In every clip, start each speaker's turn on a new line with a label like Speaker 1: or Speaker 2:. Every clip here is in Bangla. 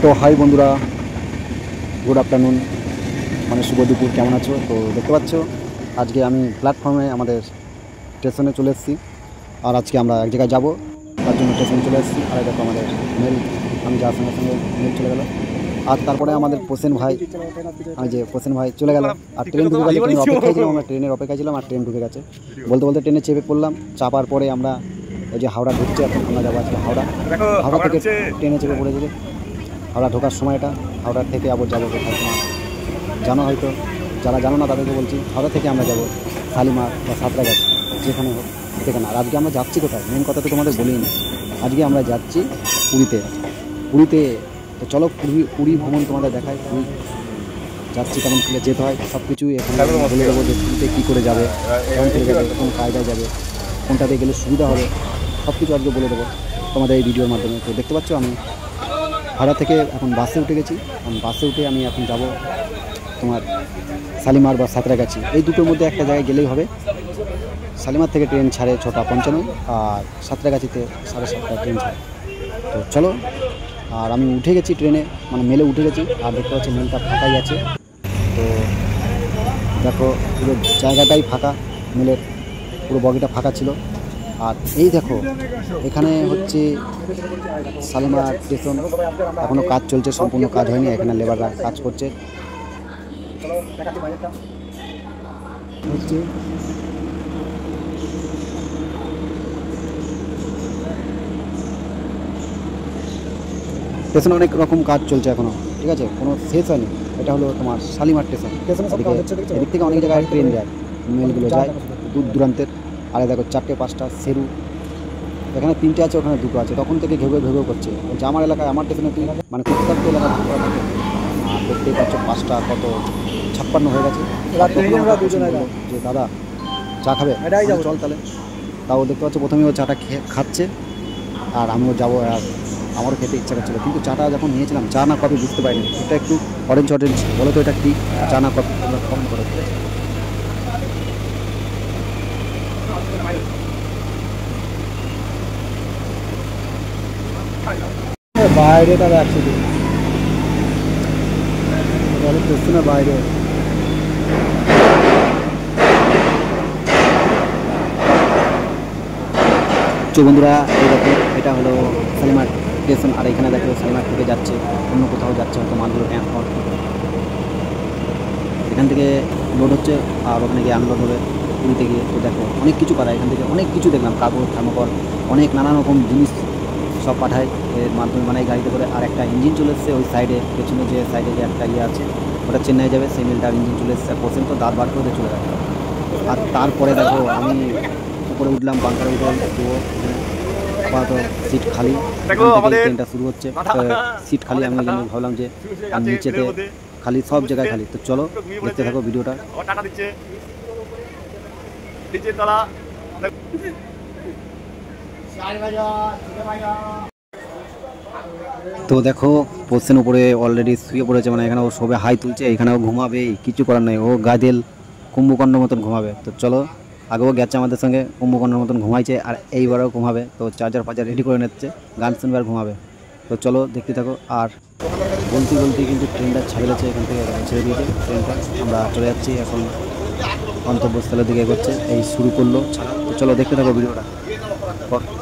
Speaker 1: তো হাই বন্ধুরা, গুড আফটারনুন, মানে শুভ দুপুর। কেমন আছো? তো দেখতে পাচ্ছ আজকে আমি প্ল্যাটফর্মে আমাদের স্টেশনে চলে এসেছি। আর আজকে আমরা এক জায়গায় যাবো, তার জন্য স্টেশনে চলে এসেছি। আর দেখো আমাদের মেল, আমি যাওয়ার সঙ্গে সঙ্গে মেল চলে গেল। আর তারপরে আমাদের পোসেন ভাই, আমি যে পোসেন ভাই চলে গেল। আর ট্রেন ঢুকে গেছে, ট্রেনের অপেক্ষায় ছিলাম, আমরা ট্রেনের অপেক্ষায় ছিলাম আর ট্রেন ঢুকে গেছে। বলতে বলতে ট্রেনে চেপে পড়লাম। চাপার পরে আমরা ওই যে হাওড়া ঢুকছে, এখন আমরা যাবো আজকে হাওড়া। হাওড়া থেকে ট্রেনে চেপে পড়ে যেতে হাওড়া ঢোকার সময়টা, হাওড়া থেকে আবার যাবো কোথায় তোমার জানো হয়তো, যারা জানো না তাদেরকে বলছি। হাওড়া থেকে আমরা যাব শালিমার বা সাঁতরাগাছি, যেখানে হোক সেখানে। আর আজকে আমরা যাচ্ছি কোথায়, মেন কথা তো তোমাদের বলিনি। আজকে আমরা যাচ্ছি পুরীতে। পুরীতে তো চলো পুরী ভ্রমণ তোমাদের দেখায়। পুরী যাচ্ছি, কেমন করে যেতে হয় সব কিছুই এখানে বলে দেবো, যে পুরীতে কী করে যাবে, কেমন করে যাবে, কোন কায়দায় যাবে, কোনটাতে গেলে সুবিধা হবে, সব কিছু আজকে বলে দেবো তোমাদের এই ভিডিওর মাধ্যমে। তো দেখতে পাচ্ছ আমি হাওড়া থেকে এখন বাসে উঠে গেছি। এখন বাসে উঠে আমি এখন যাব তোমার শালিমার বা সাঁতরাগাছি, এই দুটোর মধ্যে একটা জায়গায় গেলেই হবে। শালিমার থেকে ট্রেন ছাড়ে 6:55 আর সাঁতরাগাছিতে 7:30 ট্রেন ছাড়ে। তো চলো, আর আমি উঠে গেছি ট্রেনে, মানে মেলে উঠে গেছি। আর দেখতে পাচ্ছি মেলটা ফাঁকাই আছে। তো দেখো পুরো জায়গাটাই ফাঁকা, মেলের পুরো বগিটা ফাঁকা ছিল। আর এই দেখো এখানে হচ্ছে শালিমার স্টেশন, এখনও কাজ চলছে, সম্পূর্ণ কাজ হয়নি, এখানে লেবাররা কাজ করছে। স্টেশনে অনেক রকম কাজ চলছে এখনও, ঠিক আছে, কোনো শেষ হয়নি। এটা হলো তোমার শালিমার স্টেশন। এদিক থেকে অনেক জায়গায় ট্রেন যায়, মেলগুলো যায় দূর দূরান্তের। আর দেখো 4টে 5টা সেরু, এখানে 3টে আছে, ওখানে 2টো আছে। তখন থেকে ঘেউ করছে, বলছে আমার এলাকায়, আমার স্টেশনে তুই মানে কুত্তারতে এলাকা। আর দেখতেই পাচ্ছ 5টা কত 56 হয়ে গেছে। যে দাদা চা খাবে, চল তাহলে। তাও দেখতে পাচ্ছ প্রথমে ও চাটা খাচ্ছে, আর আমিও যাবো। আর আমারও খেতে ইচ্ছা করছিল, কিন্তু চাটা যখন নিয়েছিলাম, চা না কফি বুঝতে পারিনি। এটা একটু অরেঞ্জ বলো তো, এটা কি চা না কফি, তোমরা কমেন্ট করো। বাইরে তার একসাথে বাইরে। তো বন্ধুরা এই দেখো, এটা হলো শালিমার স্টেশন। আর এখানে দেখো শালিমার থেকে যাচ্ছে অন্য কোথাও যাচ্ছে, হয়তো মালগুলো ট্রান্সপোর্ট এখান থেকে লোড হচ্ছে, আর ওখানে গিয়ে আনলোড হবে পুরীতে গিয়ে। তো দেখো অনেক কিছু পাঠায় এখান থেকে, অনেক কিছু দেখলাম, কাগজ, থার্মোকল, অনেক নানান রকম জিনিস সব পাঠায় এর মাধ্যমে, মানে এই গাড়িতে করে। আর একটা ইঞ্জিন চলে এসছে ওই সাইডে, পেছনে যে সাইডে যে একটা ইয়ে আছে, ওটা চেন্নাই যাবে, সেই মিলটার ইঞ্জিন চলে এসছে। পোর্সেন তো দাঁত বার করে চলে যাবে। আর তারপরে দেখো আমি উপরে উঠলাম, বাংকারে উঠে তো সিট খালি, ট্রেনটা শুরু হচ্ছে, সিট খালি। আমি ভাবলাম যে নিচেতে খালি, সব জায়গায় খালি। তো চলো দেখতে থাকো ভিডিওটা। তো দেখো পোর্সেন উপরে অলরেডি শুয়ে পড়েছে, মানে এখানে ও সবে হাই তুলছে, এখানেও ঘুমাবে, কিছু করার নেই, ও গাদেল কুম্ভকর্ণের মতন ঘুমাবে। তো চলো, আগেও গেছে আমাদের সঙ্গে, কুম্ভকর্ণের মতন ঘুমাইছে, আর এইবারও ঘুমাবে। তো চার্জার ফার্জার রেডি করে নিচ্ছে, গান শুনবে আর ঘুমাবে। তো চলো দেখতে থাকো। আর বলতে কিন্তু ট্রেনটা ছেড়ে দিয়েছে, এখান থেকে ছেড়ে দিয়েছে ট্রেনটা। আমরা চলে যাচ্ছি এখন গন্তব্যস্থলের দিকে এগোচ্ছে, এই শুরু করলো। তো চলো দেখতে থাকো ভিডিওটা,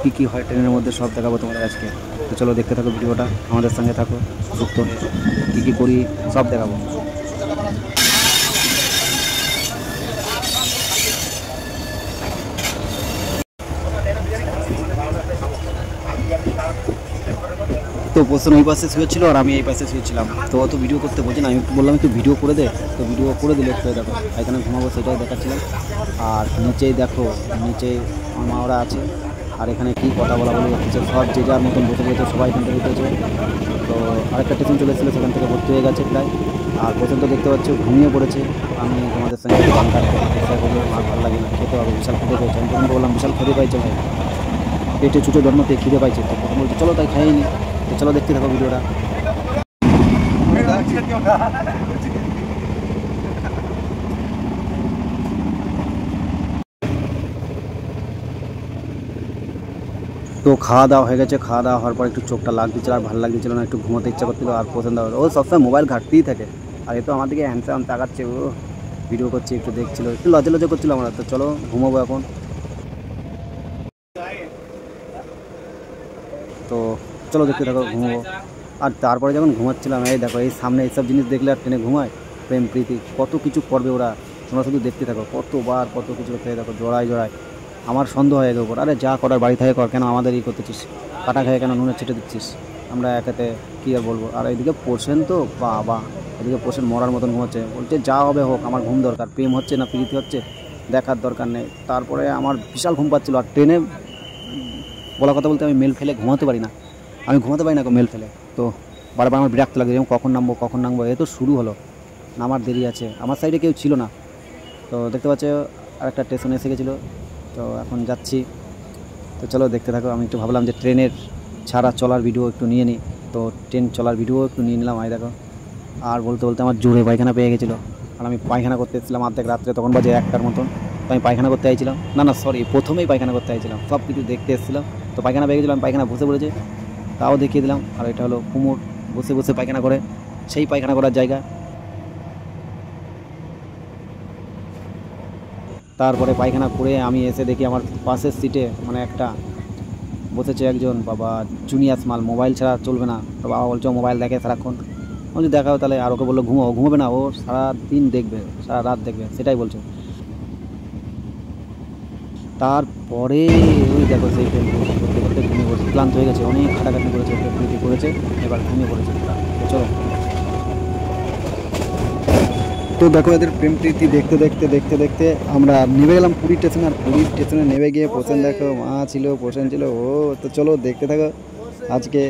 Speaker 1: কী কী হয় ট্রেনের মধ্যে সব দেখাবো তোমাদের আজকে। তো চলো দেখতে থাকো ভিডিওটা, আমাদের সঙ্গে থাকো, যুক্ত কী কী করি সব দেখাবো। তো পোর্সেন ওই পাশে শুয়েছিল আর আমি এই পাশে শুয়েছিলাম। তো অত ভিডিও করতে বলছি না, আমি একটু বললাম একটু ভিডিও করে দে। তো ভিডিও করে দিলে একটু দেখো, এখানে ঘুমাবো সেটাই দেখাচ্ছিলাম। আর নিচেই দেখো, নিচে আমার মা ওরা আছে, আর এখানে কি কথা বলা বলি হচ্ছে, সব যে যার মতন বসে বসে সবাই এখান থেকে উঠেছে। তো আরেকটা স্টেশন চলে এসেছিলো, সেখান থেকে ভর্তি হয়ে গেছে প্রায়। আর পর্যন্ত দেখতে পাচ্ছি ঘুমিয়ে পড়েছে। আমি তোমাদের সঙ্গে বাংকার বললাম আর ভালো লাগে না, খেতে হবে, বিশাল খেতে পেয়েছে। আমি তখন বললাম বিশাল খেতে পাইছে ভাই, পেটে ছুটে জন্মতে খিদে পাইছে। তো বলছে চলো তাই খাইনি। তো চলো দেখতে থাকো ভিডিওটা। তো খাওয়া দাওয়া হয়ে গেছে, খাওয়া দাওয়া হওয়ার পর একটু চোখটা লাগতেছিল আর ভালো লাগতেছিল না, একটু ঘুমোতে ইচ্ছা করছিল আর পছন্দ হবে ও সবসময় মোবাইল ঘাটতেই থাকে। আর এ তো আমার দিকে হ্যান্ডসাম তাকাচ্ছে, ও ভিডিও করছে, একটু দেখছিল, একটু লজ্জা লজ্জা করছিল আমরা। তো চলো ঘুমাবো এখন। তো চলো দেখতে থাকো, ঘুমাবো। আর তারপরে যখন ঘুমাচ্ছিলাম, এই দেখো এই সামনে এইসব জিনিস দেখলে আর ট্রেনে ঘুমায়? প্রেম প্রীতি কত কিছু করবে ওরা, তোমরা শুধু দেখতে থাকো, কতবার কত কিছু করতে দেখো, জোড়ায় জোড়ায়। আমার সন্দেহ হয় এর উপর, আরে যা করার বাড়ি থেকে কর, কেন আমাদের ই করতেছিস? কাটা খেয়ে কেন নুনের ছিটে দিচ্ছিস? আমরা একাতে কী আর বলবো। আর এদিকে পোষেন তো বা এদিকে পোষেন মরার মতন ঘুমাচ্ছে, বলছে যা হবে হোক, আমার ঘুম দরকার, প্রেম হচ্ছে না প্রীতি হচ্ছে দেখার দরকার নেই। তারপরে আমার বিশাল ঘুম পাচ্ছিলো, আর ট্রেনে বলা কথা বলতে আমি মেল ফেলে ঘুমাতে পারি না, আমি ঘুমাতে পারি না মেল ফেলে। তো বারবার আমার বিরক্ত লাগে, যেমন কখন নামবো কখন নামবো, এ তো শুরু হলো, নামার দেরি আছে, আমার সাইডে কেউ ছিল না। তো দেখতে পাচ্ছ আরেকটা স্টেশনে এসে গেছিলো, তো এখন যাচ্ছি। তো চলো দেখতে থাকো। আমি একটু ভাবলাম যে ট্রেনের ছাড়া চলার ভিডিও একটু নিয়ে নিই, তো ট্রেন চলার ভিডিও একটু নিয়ে নিলাম। আই দেখো, আর বলতে বলতে আমার জোরে পায়খানা পেয়ে গেছিলো, আর আমি পায়খানা করতে এসেছিলাম অর্ধেক রাত্রে, তখন বাজে 1টার মতন। তো আমি পায়খানা করতে চাইছিলাম, না সরি, প্রথমেই পায়খানা করতে চাইছিলাম, সব কিছু দেখতে এসেছিলাম। তো পায়খানা পেয়ে গেছিলাম, পায়খানা বসে পড়েছে, তাও দেখিয়ে দিলাম। আর এটা হলো কুমোর, বসে বসে পায়খানা করে, সেই পায়খানা করার জায়গা। তারপরে পায়খানা করে আমি এসে দেখি আমার পাশের সিটে মানে একটা বসেছে একজন বাবা জুনিয়াস মাল, মোবাইল ছাড়া চলবে না। তো বাবা বলছে মোবাইল দেখে সারাক্ষণ। আমি যদি দেখাও তাহলে, আর ওকে বললো ঘুমাও, ঘুমাবে না, ও সারা দিন দেখবে, সারা রাত দেখবে, সেটাই বলছে। তারপরে ওই দেখো সেই ট্রেন করতে করতে ঘুমিয়ে পড়েছে, ক্লান্ত হয়ে গেছে, অনেক খাটাখাটি করেছে, ট্রেন করেছে, এবার ঘুমিয়ে পড়েছে। তো চলো। তো দেখো এদের প্রেম প্রীতি দেখতে দেখতে দেখতে দেখতে আমরা নেমে গেলাম পুরী স্টেশনে। আর পুরী স্টেশনে নেমে গিয়ে পোষণ দেখো, মা ছিল, পোষণ ছিল, ও। তো চলো দেখতে থাকো আজকে,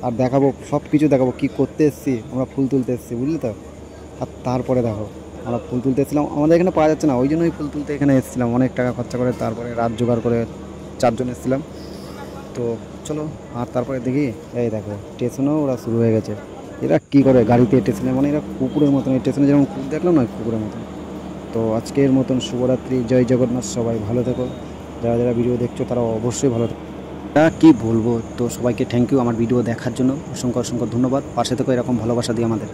Speaker 1: আর দেখাবো সব কিছু দেখাবো, কী করতে এসেছি আমরা, ফুল তুলতে এসেছি, বুঝলি তো। আর তারপরে দেখো আমরা ফুল তুলতে এসেছিলাম, আমাদের এখানে পাওয়া যাচ্ছে না, ওই জন্যই ফুল তুলতে এখানে এসেছিলাম, অনেক টাকা খরচা করে, তারপরে রাত জোগাড় করে 4জন এসেছিলাম। তো চলো, আর তারপরে দেখি এই দেখো স্টেশনেও ওরা শুরু হয়ে গেছে। এরা কী করে গাড়িতে স্টেশনে, মানে এরা কুকুরের মতন, স্টেশনে যেমন কুকুর দেখলাম না, কুকুরের মতন। তো আজকের মতন শুভরাত্রি, জয় জগন্নাথ, সবাই ভালো থেকো, যারা যারা ভিডিও দেখছো তারা অবশ্যই ভালো থেকো। কী বলবো, তো সবাইকে থ্যাংক ইউ আমার ভিডিও দেখার জন্য, অসংখ্য অসংখ্য ধন্যবাদ, পাশে থেকো, এরকম ভালোবাসা দিই আমাদের।